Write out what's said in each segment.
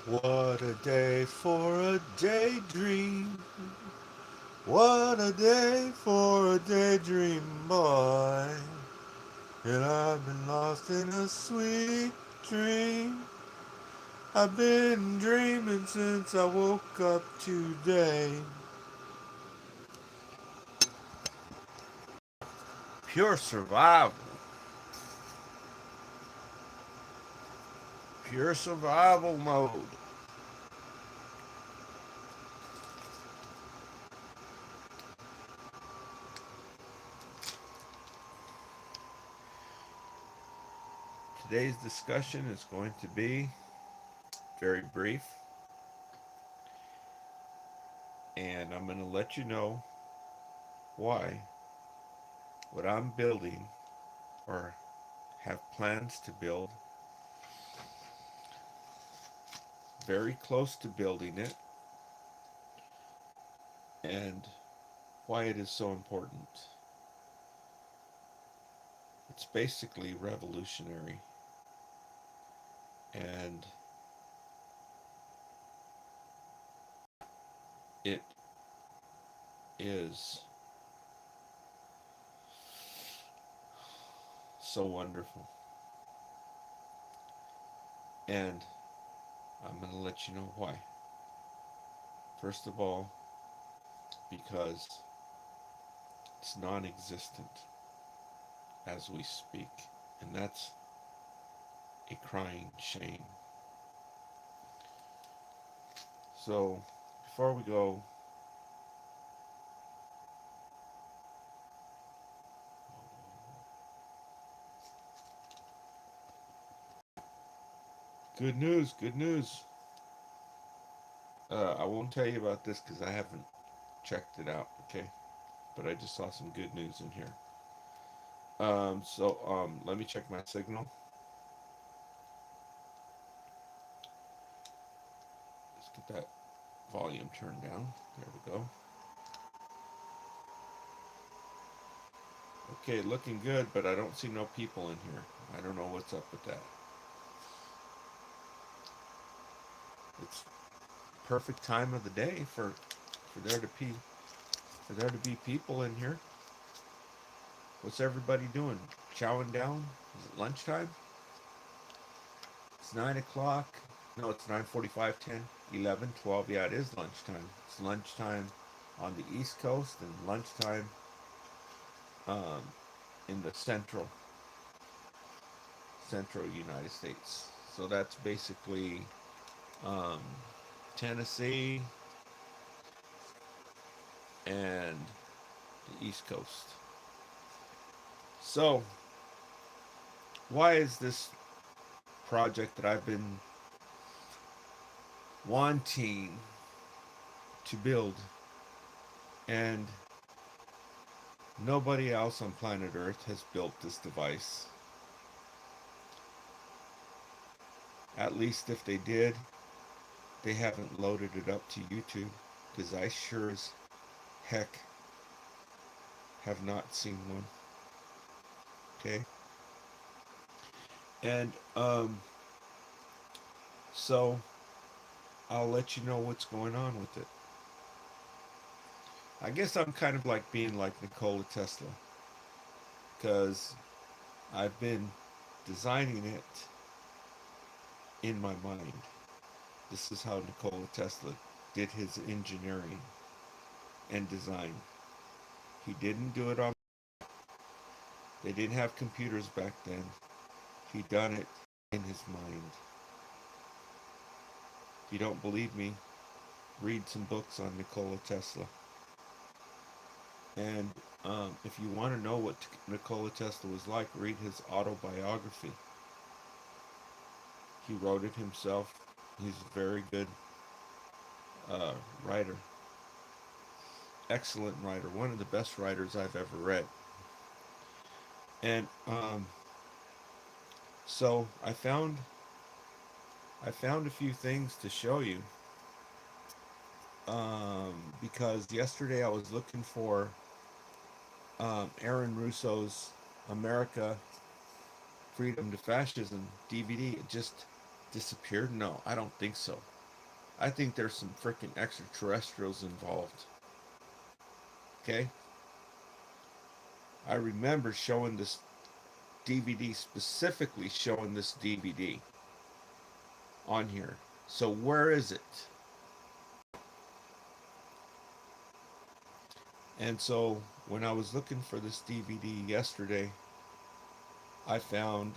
What a day for a daydream. What a day for a daydream, boy. And I've been lost in a sweet dream. I've been dreaming since I woke up today. Pure survival. Pure survival mode. Today's discussion is going to be very brief, and I'm going to let you know why what I'm building or have plans to build, very close to building it, and why it is so important. It's basically revolutionary, and it is so wonderful. And I'm going to let you know why. First of all, because it's non existent as we speak, and that's a crying shame. So, before we go, good news, good news. I won't tell you about this because I haven't checked it out, okay? But I just saw some good news in here. Let me check my signal. Let's get that volume turned down. There we go. Okay, looking good, but I don't see no people in here. I don't know what's up with that. It's perfect time of the day for there to be people in here. What's everybody doing? Chowing down? Is it lunchtime? It's 9 o'clock. No, it's 9:45, 10, 11, 12. Yeah, it is lunchtime. It's lunchtime on the East Coast and lunchtime um, in the central United States. So that's basically um, Tennessee and the East Coast. So why is this project that I've been wanting to build and nobody else on planet Earth has built this device? At least if they did, they haven't loaded it up to YouTube because I sure as heck have not seen one. Okay? And so I'll let you know what's going on with it. I guess I'm kind of like being like Nikola Tesla because I've been designing it in my mind. This is how Nikola Tesla did his engineering and design. He didn't do it on, they didn't have computers back then. He done it in his mind. If you don't believe me, read some books on Nikola Tesla. And if you want to know what Nikola Tesla was like, read his autobiography. He wrote it himself. He's a very good writer. Excellent writer. One of the best writers I've ever read. And so I found a few things to show you because yesterday I was looking for Aaron Russo's America Freedom to Fascism DVD. It just disappeared. No, I don't think so. I think there's some freaking extraterrestrials involved. Okay? I remember showing this DVD, specifically showing this DVD on here. So where is it? And so when I was looking for this DVD yesterday, I found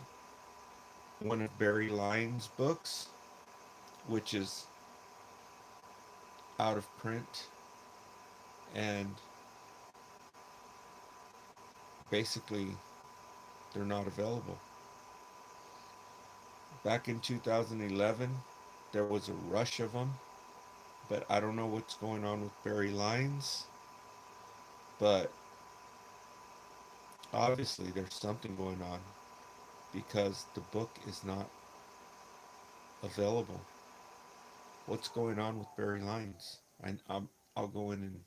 one of Barry Lyons' books, which is out of print, and basically they're not available. Back in 2011, there was a rush of them, but I don't know what's going on with Barry Lyons, but obviously there's something going on because the book is not available. What's going on with Barry Lyons? I'll go in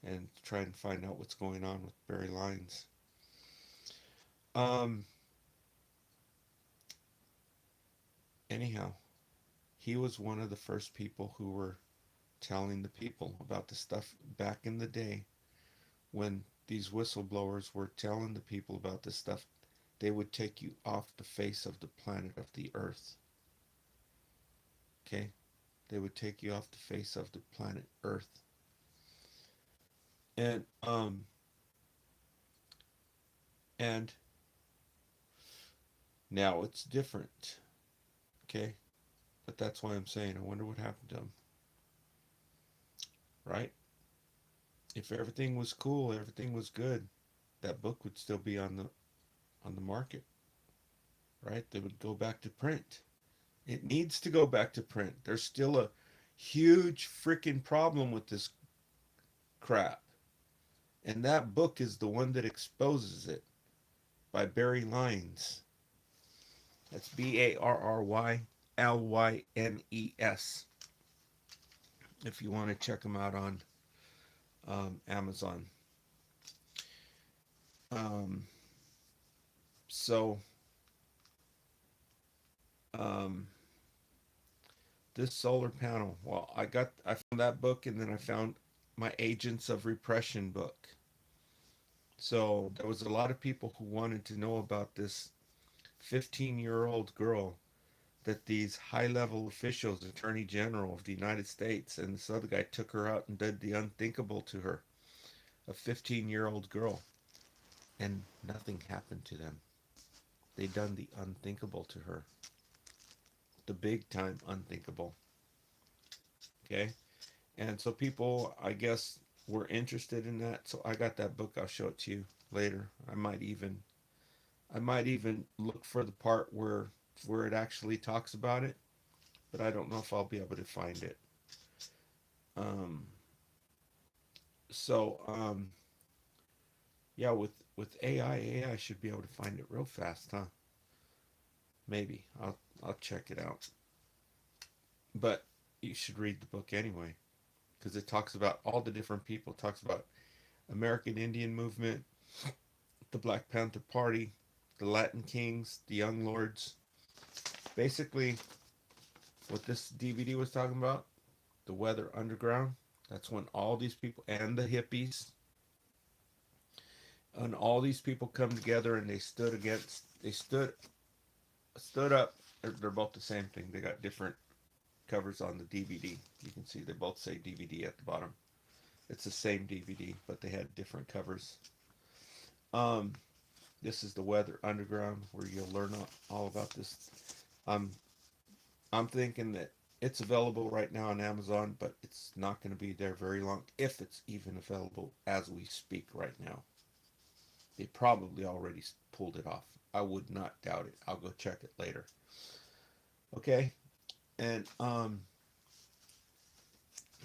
and try and find out what's going on with Barry Lyons. Um, Anyhow, he was one of the first people who were telling the people about the stuff back in the day when these whistleblowers were telling the people about this stuff. They would take you off the face of the planet of the earth. Okay? They would take you off the face of the planet earth. And now it's different. Okay? But that's why I'm saying I wonder what happened to him. Right? If everything was cool, everything was good, that book would still be on the market, right? They would go back to print. It needs to go back to print. There's still a huge freaking problem with this crap. And that book is the one that exposes it, by Barry Lyons. That's Barrylynes. If you want to check them out on Amazon. Um, so, um, this solar panel. Well, I found that book, and then I found my Agents of Repression book. So there was a lot of people who wanted to know about this 15-year-old girl that these high-level officials, Attorney General of the United States, and this other guy took her out and did the unthinkable to her. A 15-year-old girl. And nothing happened to them. They done the unthinkable to her. The big time unthinkable. Okay? And so people, I guess, were interested in that. So I got that book. I'll show it to you later. I might even look for the part where it actually talks about it, but I don't know if I'll be able to find it. Um, so yeah, with AI should be able to find it real fast, huh? Maybe I'll check it out. But you should read the book anyway, because it talks about all the different people. It talks about American Indian movement, the Black Panther Party, the Latin Kings, the Young Lords. Basically, what this DVD was talking about, the Weather Underground. That's when all these people and the hippies and all these people come together and they stood up. They're both the same thing. They got different covers on the DVD. You can see they both say DVD at the bottom. It's the same DVD, but they had different covers. Um, this is the Weather Underground, where you'll learn all about this. Um, I'm thinking that it's available right now on Amazon, but it's not going to be there very long, if it's even available as we speak right now. They probably already pulled it off. I would not doubt it. I'll go check it later. Okay, and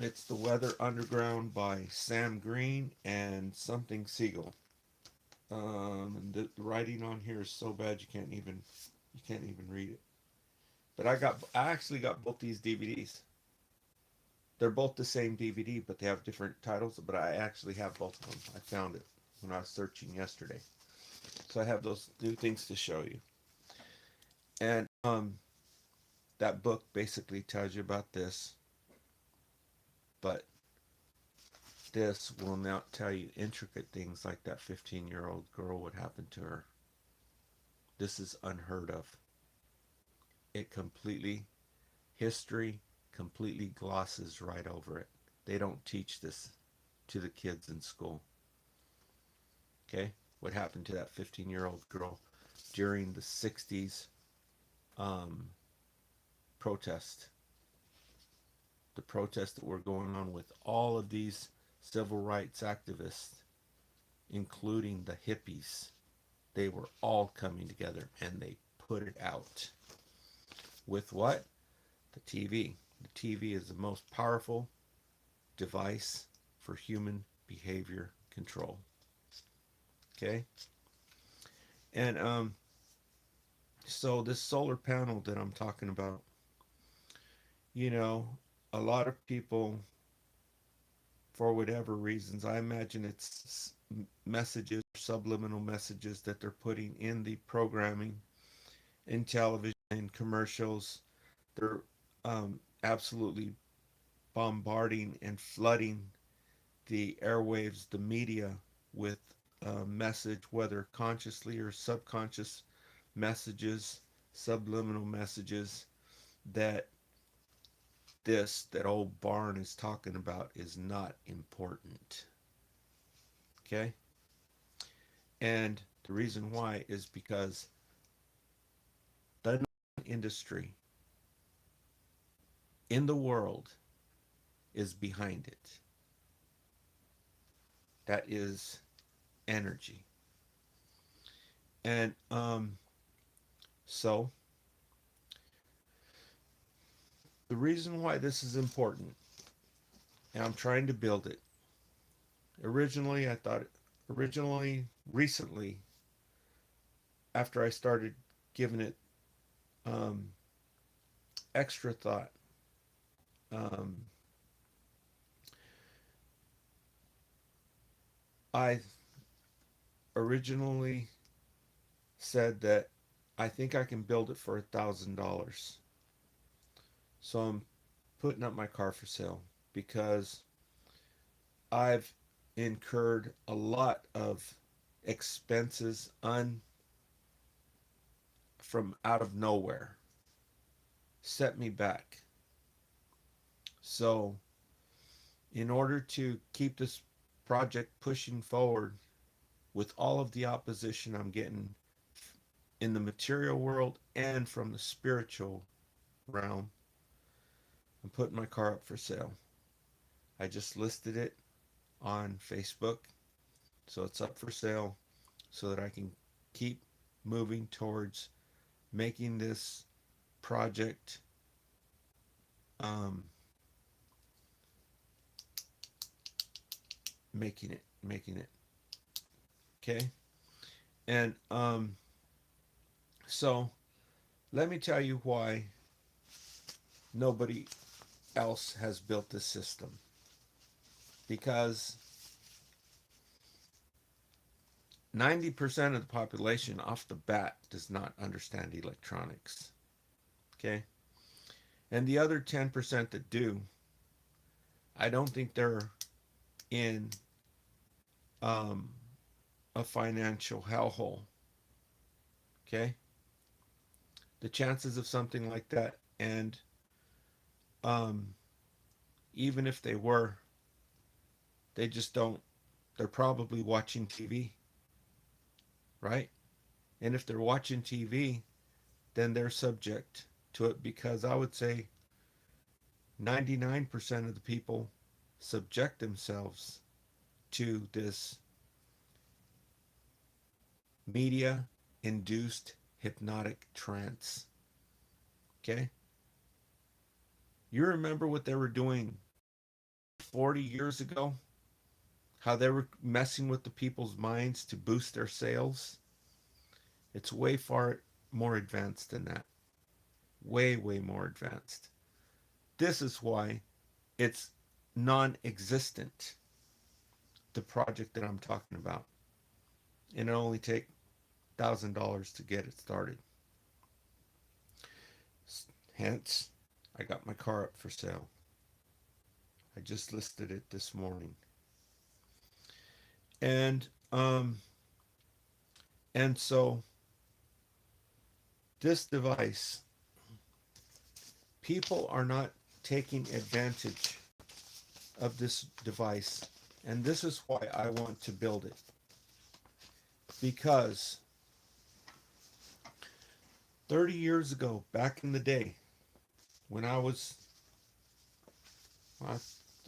it's The Weather Underground by Sam Green and something Siegel. And the writing on here is so bad you can't even read it. But I actually got both these DVDs. They're both the same DVD, but they have different titles. But I actually have both of them. I found it when I was searching yesterday. So I have those new things to show you. And that book basically tells you about this. But this will not tell you intricate things like that 15-year-old girl, what happened to her. This is unheard of. It completely, history completely glosses right over it. They don't teach this to the kids in school. Okay? What happened to that 15-year-old girl during the 60s um, protest? The protests that were going on with all of these civil rights activists, including the hippies. They were all coming together and they put it out. With what? The TV. The TV is the most powerful device for human behavior control. Okay? And so this solar panel that I'm talking about, you know, a lot of people, for whatever reasons, I imagine it's messages, subliminal messages that they're putting in the programming, in television, in commercials. They're absolutely bombarding and flooding the airwaves, the media, with a message, whether consciously or subconscious messages, subliminal messages, that that old barn is talking about is not important. Okay? And the reason why is because the industry in the world is behind it. That is energy. And so the reason why this is important, and I'm trying to build it. Originally, I thought, recently, after I started giving it um, extra thought, um, I originally said that I think I can build it for $1,000. So I'm putting up my car for sale because I've incurred a lot of expenses from out of nowhere, set me back. So in order to keep this project pushing forward with all of the opposition I'm getting in the material world and from the spiritual realm, I'm putting my car up for sale. I just listed it on Facebook, so it's up for sale so that I can keep moving towards making this project um, making it okay. And so let me tell you why nobody else has built this system, because 90% of the population off the bat does not understand electronics. Okay? And the other 10% that do, I don't think they're in um, a financial hellhole. Okay? The chances of something like that, and um, even if they were, they just don't, they're probably watching TV, right? And if they're watching TV, then they're subject to it, because I would say 99% of the people subject themselves to this media induced hypnotic trance. Okay? You remember what they were doing 40 years ago? How they were messing with the people's minds to boost their sales? It's way far more advanced than that. Way, way more advanced. This is why it's non existent, the project that I'm talking about. And it only take $1,000 to get it started. Hence, I got my car up for sale. I just listed it this morning. And and so this device, people are not taking advantage of this device. And this is why I want to build it. Because 30 years ago, back in the day, when I was, well,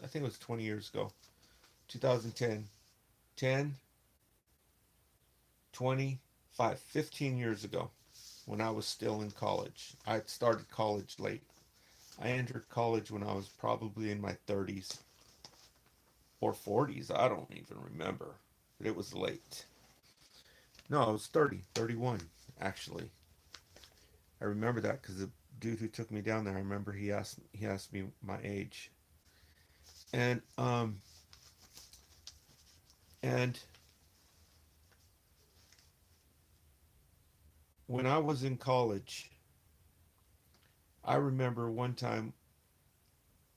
I think it was 20 years ago, 2010, 10, 25, 15 years ago, when I was still in college. I had started college late. I entered college when I was probably in my 30s or 40s. I don't even remember. But it was late. No, I was 30, 31, actually. I remember that because the dude who took me down there, I remember he asked me my age. And and when I was in college, I remember one time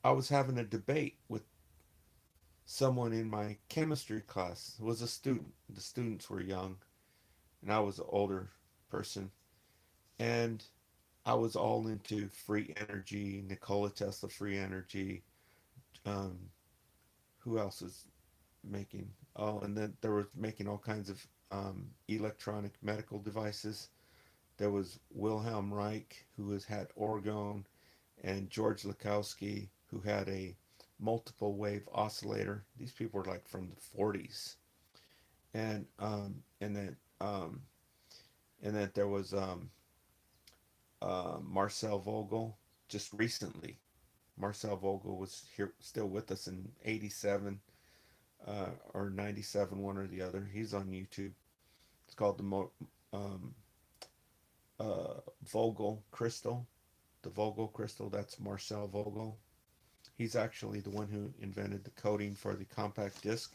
I was having a debate with someone in my chemistry class. It was a student. The students were young, and I was an older person. And I was all into free energy, Nikola Tesla free energy. Um, who else was making? Oh, and then there was making all kinds of electronic medical devices. There was Wilhelm Reich, who has had orgone, and George Lakowski, who had a multiple wave oscillator. These people were like from the 40s, and um, and then there was Marcel Vogel just recently. Marcel Vogel was here still with us in '87 or '97, one or the other. He's on YouTube. It's called the um, Vogel crystal. The Vogel crystal. That's Marcel Vogel. He's actually the one who invented the coding for the compact disc,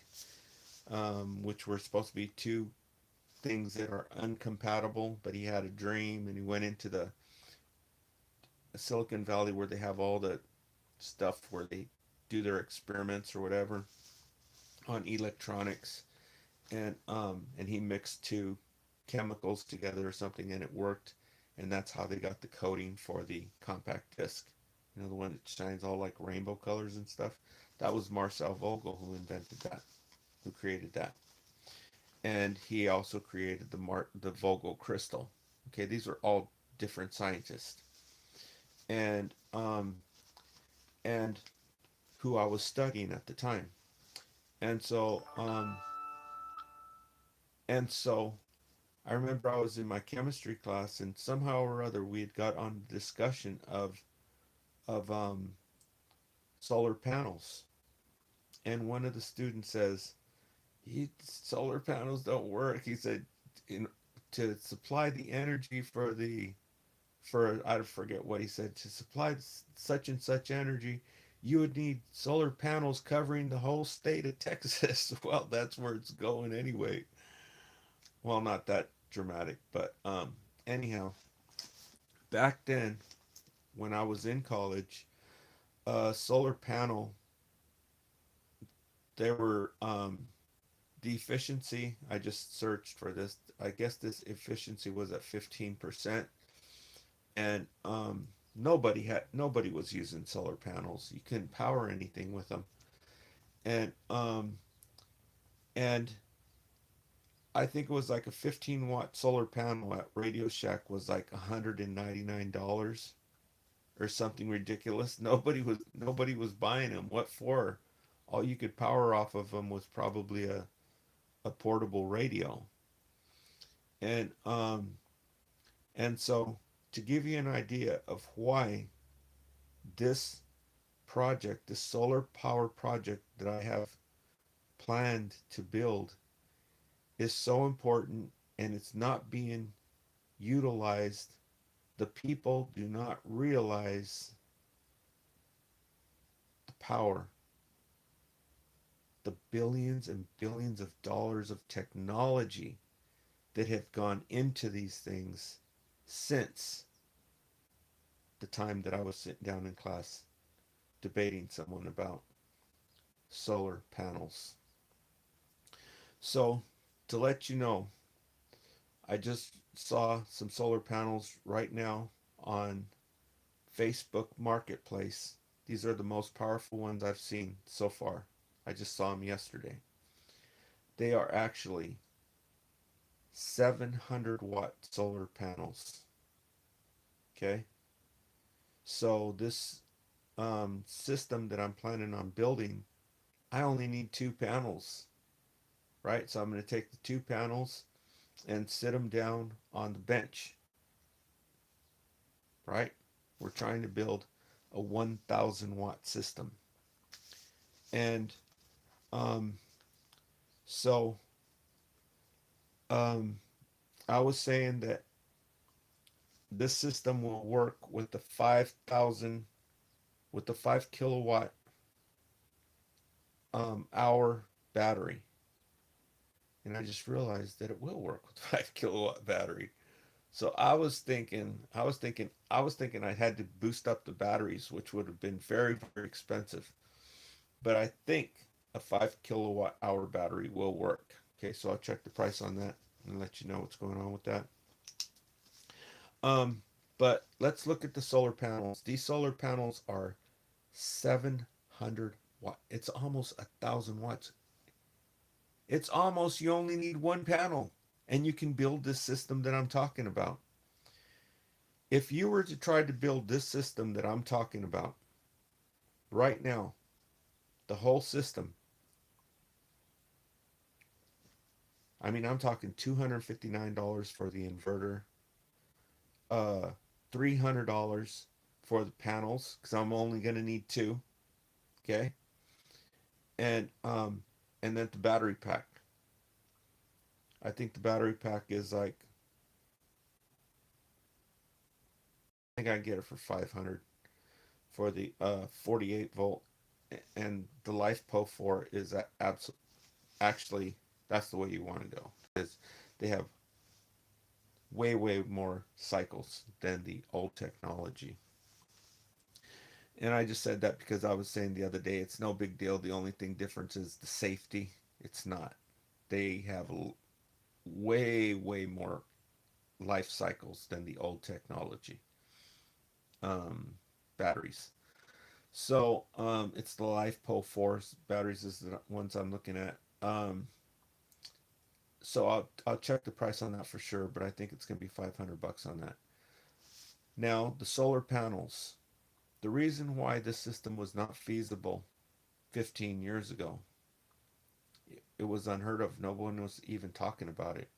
which were supposed to be two things that are uncompatible. But he had a dream, and he went into the Silicon Valley where they have all the stuff where they do their experiments or whatever on electronics, and he mixed two chemicals together or something, and it worked, and that's how they got the coating for the compact disc. You know, the one that shines all like rainbow colors and stuff. That was Marcel Vogel who invented that, who created that, and he also created the Vogel crystal. Okay, these are all different scientists, and and who I was studying at the time, and so I remember I was in my chemistry class, and somehow or other we had got on the discussion of solar panels, and one of the students says, solar panels don't work." He said, "In to supply the energy for I forget what he said, to supply such and such energy, you would need solar panels covering the whole state of Texas." Well, that's where it's going anyway. Well, not that dramatic, but anyhow, back then when I was in college, solar panel, there were the efficiency. I just searched for this. I guess this efficiency was at 15%, and nobody was using solar panels. You couldn't power anything with them, and and I think it was like a 15-watt solar panel at Radio Shack was like $199 or something ridiculous. Nobody was buying them. What for? All you could power off of them was probably a portable radio. And and so to give you an idea of why this project, this solar power project that I have planned to build is so important and it's not being utilized, the people do not realize the power, the billions and billions of dollars of technology that have gone into these things since the time that I was sitting down in class debating someone about. solar panels. So, to let you know, I just saw some solar panels right now on Facebook Marketplace. These are the most powerful ones I've seen so far. I just saw them yesterday. They are actually 700-watt solar panels. Okay? So, this system that I'm planning on building, I only need two panels, right? So, I'm going to take the two panels and sit them down on the bench, right? We're trying to build a 1,000-watt system. And um, so um, I was saying that this system will work with the 5,000, with the 5 kilowatt hour battery. And I just realized that it will work with 5 kilowatt battery. So I was thinking I had to boost up the batteries, which would have been very, very expensive. But I think a 5 kilowatt hour battery will work. Okay, so I'll check the price on that and let you know what's going on with that. Um, but let's look at the solar panels. These solar panels are 700 watt. It's almost 1,000 watts. It's almost, you only need one panel and you can build this system that I'm talking about. If you were to try to build this system that I'm talking about right now, the whole system, I mean, I'm talking $259 for the inverter, uh, $300 for the panels because I'm only going to need two. Okay, and then the battery pack. I think the battery pack is like, I think I can get it for 500 for the 48 volt, and the LifePo 4 is actually that's the way you want to go because they have way, way more cycles than the old technology. And I just said that because I was saying the other day it's no big deal. The only thing difference is the safety. It's not. They have way, way more life cycles than the old technology um, batteries. So it's the LifePo 4 batteries is the ones I'm looking at. So I'll check the price on that for sure, but I think it's going to be $500 on that. Now the solar panels. The reason why this system was not feasible 15 years ago, it was unheard of. No one was even talking about it.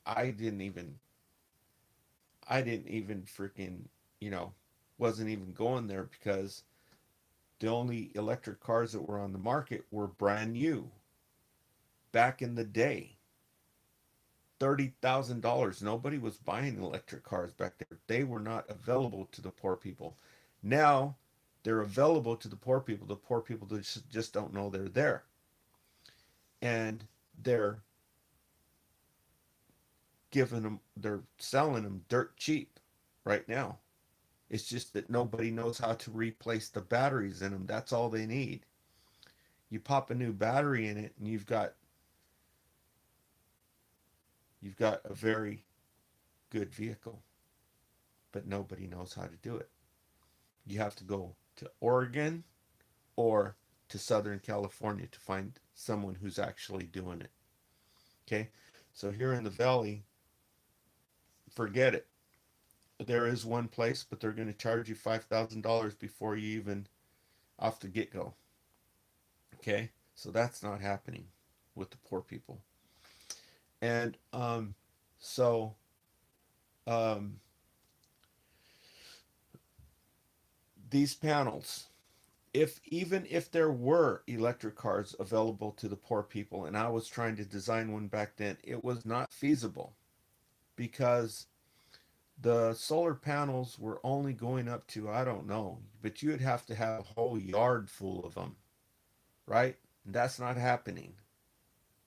I didn't even I didn't even freaking, you know, wasn't even going there because the only electric cars that were on the market were brand new back in the day. $30,000. Nobody was buying electric cars back there. They were not available to the poor people. Now they're available to the poor people. The poor people just don't know they're there. And they're they're selling them dirt cheap right now. It's just that nobody knows how to replace the batteries in them. That's all they need. You pop a new battery in it and you've got a very good vehicle, but nobody knows how to do it. You have to go to Oregon or to Southern California to find someone who's actually doing it. Okay? So here in the valley, forget it. There is one place, but they're going to charge you $5,000 before you even off the get go. Okay? So that's not happening with the poor people. And so um, these panels, if even if there were electric cars available to the poor people, and I was trying to design one back then, it was not feasible because the solar panels were only going up to, I don't know, but you would have to have a whole yard full of them, right? And that's not happening.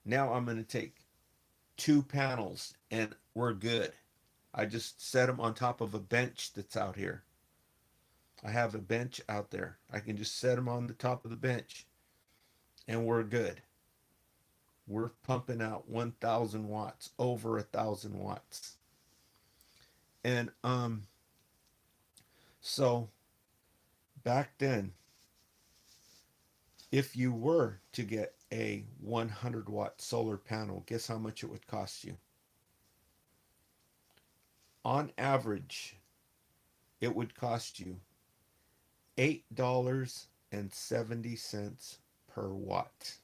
Now I'm going to take two panels and we're good. I just set them on top of a bench that's out here. I have a bench out there. I can just set them on the top of the bench and we're good. We're pumping out 1,000 watts, over 1,000 watts. And so back then, if you were to get a 100-watt solar panel, guess how much it would cost you? On average, it would cost you $8.70 per watt.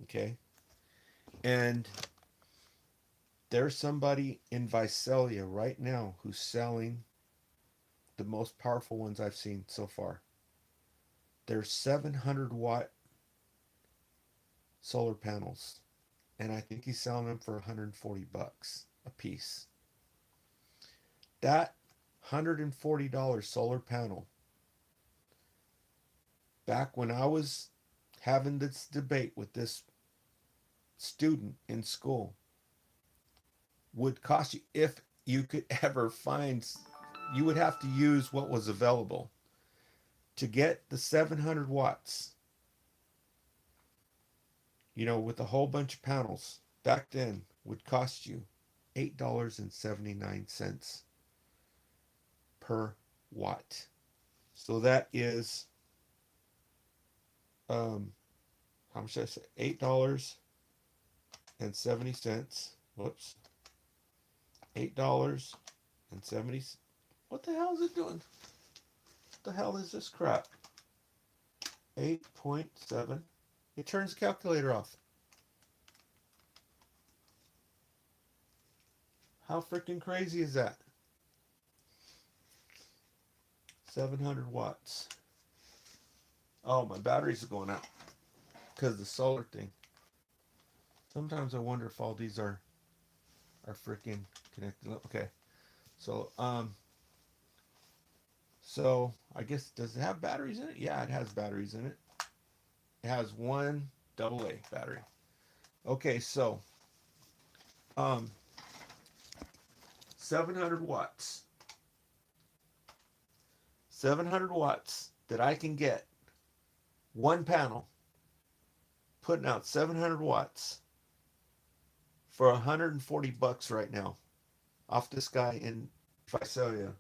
Okay? And there's somebody in Visalia right now who's selling the most powerful ones I've seen so far. They're 700-watt solar panels, and I think he's selling them for 140 bucks a piece. That $140 solar panel, back when I was having this debate with this student in school, would cost you, if you could ever find, you would have to use what was available to get the 700 watts, with a whole bunch of panels. Back then would cost you $8.79 per watt. So that is how much did I say? $8.70. Whoops. $8.70. What the hell is it doing? What the hell is this crap? 8.7. It turns the calculator off. How freaking crazy is that? 700 watts. Oh, my batteries are going out because the solar thing. Sometimes I wonder if all these are freaking connected. Okay. So I guess, does it have batteries in it? Yeah, it has batteries in it. It has one AA battery. Okay, so 700 watts. 700 watts that I can get, one panel putting out 700 watts for 140 bucks right now off this guy in Visalia.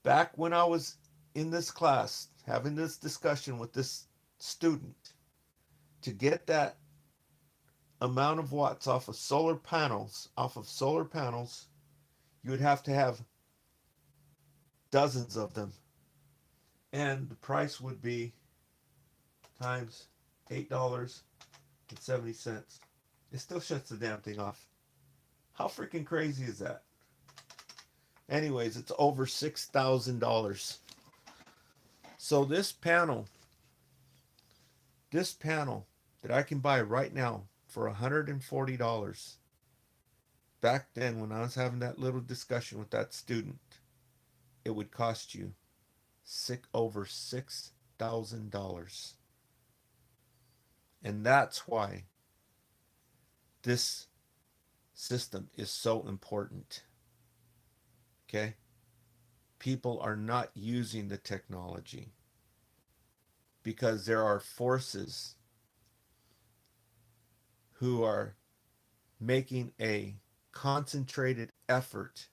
Back when I was in this class having this discussion with this student, to get that amount of watts off of solar panels, you would have to have dozens of them. And the price would be times $8.70. It still shuts the damn thing off. How freaking crazy is that? Anyways, it's over $6,000. So this panel that I can buy right now for $140, back then when I was having that little discussion with that student, it would cost you over $6,000. And that's why this system is so important. Okay? People are not using the technology because there are forces who are making a concentrated effort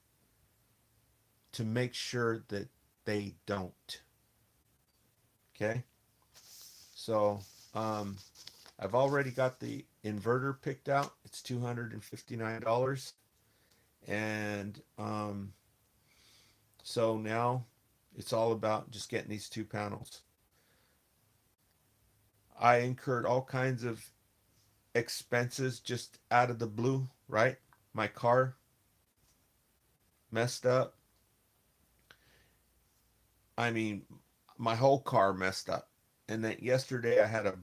to make sure that they don't. Okay? So, I've already got the inverter picked out. It's $259. And so now it's all about just getting these two panels. I incurred all kinds of expenses just out of the blue, right? My car messed up. I mean, my whole car messed up. And then yesterday I had a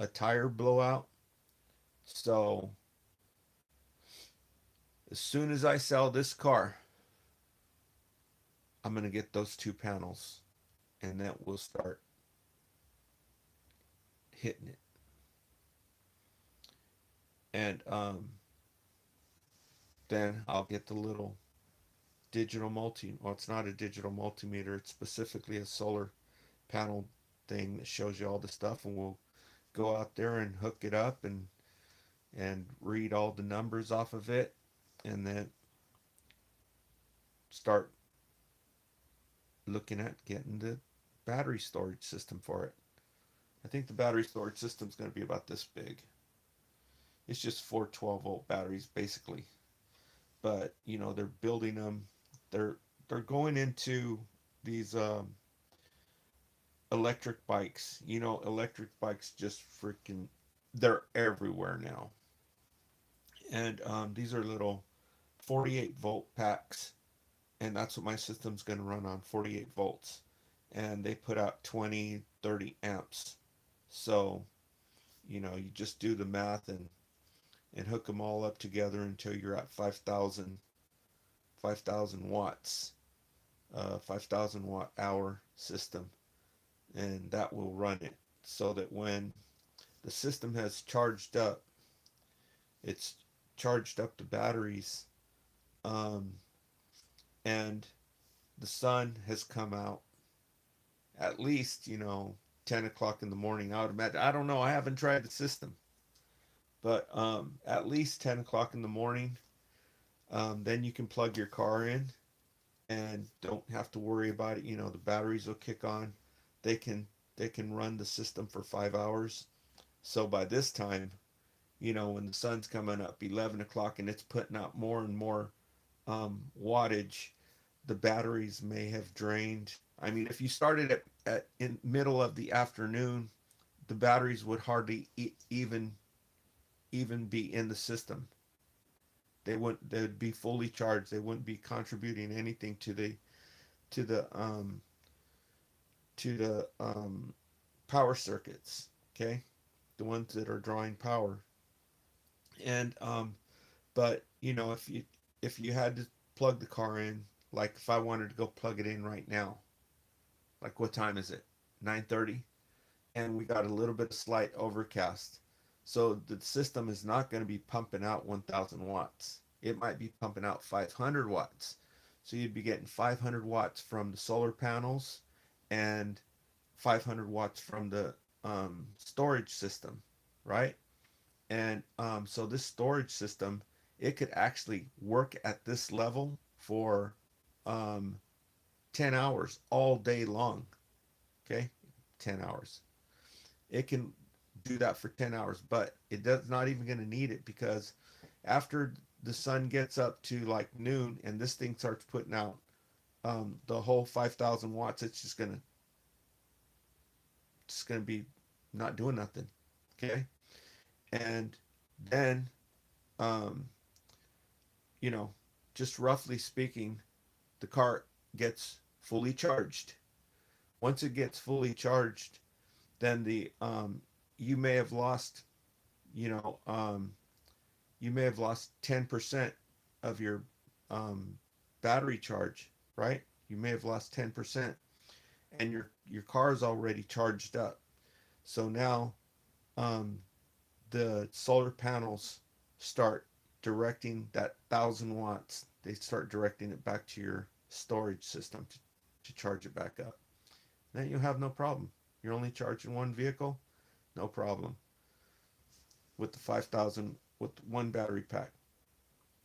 tire blowout. So as soon as I sell this car, I'm going to get those two panels, and that will start hitting it. And then I'll get the little digital well, it's not a digital multimeter, it's specifically a solar panel thing that shows you all the stuff, and we'll go out there and hook it up and read all the numbers off of it, and then start looking at getting the battery storage system for it. I think the battery storage system is going to be about this big. It's just four 12-volt batteries basically, but they're building them. They're they're going into these electric bikes. Electric bikes just freaking, they're everywhere now. And these are little 48-volt packs, and that's what my system's going to run on, 48 volts. And they put out 20, 30 amps. So, you just do the math and hook them all up together until you're at 5,000 watts, 5,000 watt hour system. And that will run it so that when the system has charged up, it's charged up the batteries, um, and the sun has come out at least 10 o'clock in the morning. I would imagine. I don't know, I haven't tried the system, but at least 10 o'clock in the morning. Then you can plug your car in and don't have to worry about it. The batteries will kick on. They can run the system for 5 hours. So by this time, when the sun's coming up 11 o'clock and it's putting out more and more wattage, the batteries may have drained. I mean, if you started at in middle of the afternoon, the batteries would hardly even be in the system. They'd be fully charged. They wouldn't be contributing anything to the um to the power circuits. Okay, the ones that are drawing power. And but if you had to plug the car in, like if I wanted to go plug it in right now, like what time is it? 9:30, and we got a little bit of slight overcast. So the system is not going to be pumping out 1,000 watts. It might be pumping out 500 watts. So you'd be getting 500 watts from the solar panels and 500 watts from the storage system, right? And so this storage system, it could actually work at this level for um, 10 hours all day long. Okay, 10 hours. It can do that for 10 hours, but it does not even going to need it, because after the sun gets up to like noon and this thing starts putting out the whole 5,000 watts, it's just gonna be not doing nothing. Okay, and then um, you know, just roughly speaking, the car gets fully charged. Once it gets fully charged, then you may have lost, you know, um, you may have lost 10% of your um, battery charge, right? You may have lost 10%, and your car is already charged up. So now um, the solar panels start directing that 1,000 watts. They start directing it back to your storage system to charge it back up. Then you have no problem. You're only charging one vehicle, no problem with the 5,000 with one battery pack.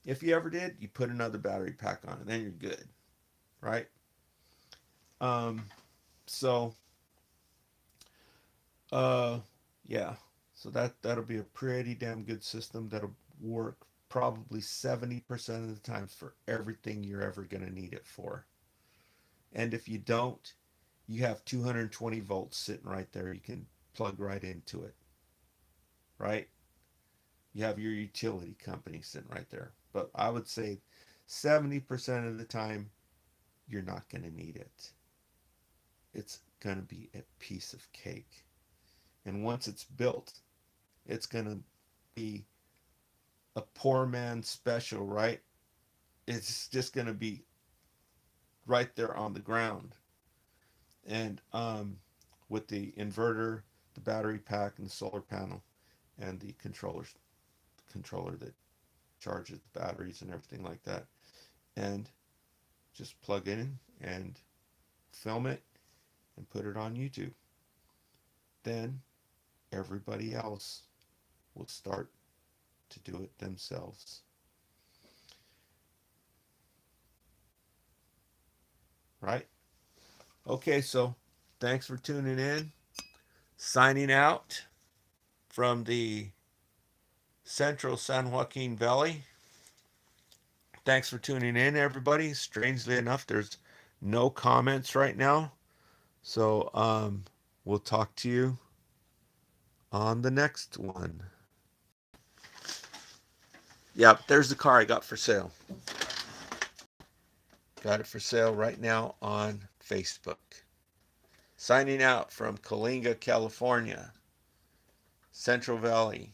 If you ever did, you put another battery pack on it, then you're good, right? Um, so uh, yeah, so that'll be a pretty damn good system that'll work probably 70% of the times for everything you're ever gonna need it for. And if you don't, you have 220 volts sitting right there. You can plug right into it, right? You have your utility company sitting right there. But I would say 70% of the time, you're not going to need it. It's going to be a piece of cake. And once it's built, it's going to be a poor man's special, right? It's just going to be right there on the ground. And with the inverter, the battery pack, and the solar panel, and the controller that charges the batteries and everything like that, and just plug in and film it and put it on YouTube. then everybody else will start to do it themselves. Right? Okay, so thanks for tuning in. Signing out from the central San Joaquin Valley. Thanks for tuning in, everybody. Strangely enough, there's no comments right now. So we'll talk to you on the next one. Yep, there's the car I got for sale. Got it for sale right now on Facebook. Signing out from Coalinga, California, Central Valley.